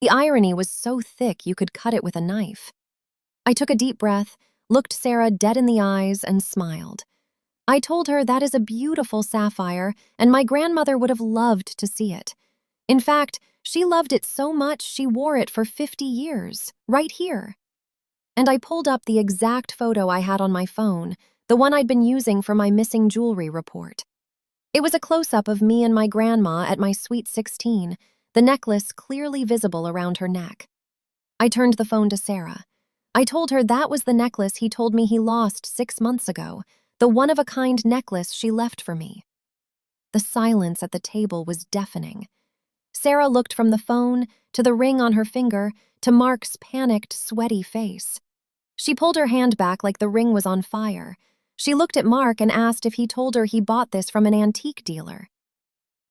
The irony was so thick you could cut it with a knife. I took a deep breath, looked Sarah dead in the eyes, and smiled. I told her that is a beautiful sapphire, and my grandmother would have loved to see it. In fact, she loved it so much she wore it for 50 years, right here. And I pulled up the exact photo I had on my phone, the one I'd been using for my missing jewelry report. It was a close-up of me and my grandma at my sweet 16, the necklace clearly visible around her neck. I turned the phone to Sarah. I told her that was the necklace he told me he lost 6 months ago, the one-of-a-kind necklace she left for me. The silence at the table was deafening. Sarah looked from the phone to the ring on her finger to Mark's panicked, sweaty face. She pulled her hand back like the ring was on fire. She looked at Mark and asked if he told her he bought this from an antique dealer.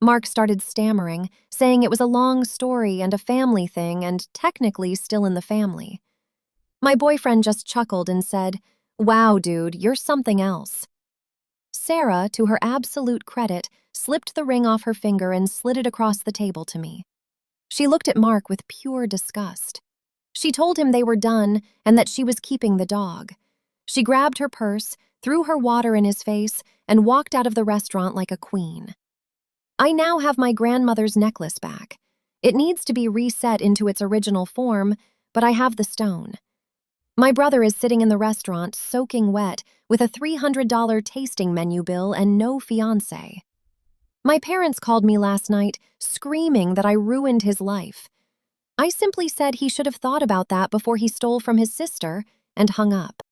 Mark started stammering, saying it was a long story and a family thing and technically still in the family. My boyfriend just chuckled and said, "Wow, dude, you're something else." Sarah, to her absolute credit, slipped the ring off her finger and slid it across the table to me. She looked at Mark with pure disgust. She told him they were done and that she was keeping the dog. She grabbed her purse, threw her water in his face, and walked out of the restaurant like a queen. I now have my grandmother's necklace back. It needs to be reset into its original form, but I have the stone. My brother is sitting in the restaurant, soaking wet, with a $300 tasting menu bill and no fiancé. My parents called me last night, screaming that I ruined his life. I simply said he should have thought about that before he stole from his sister and hung up.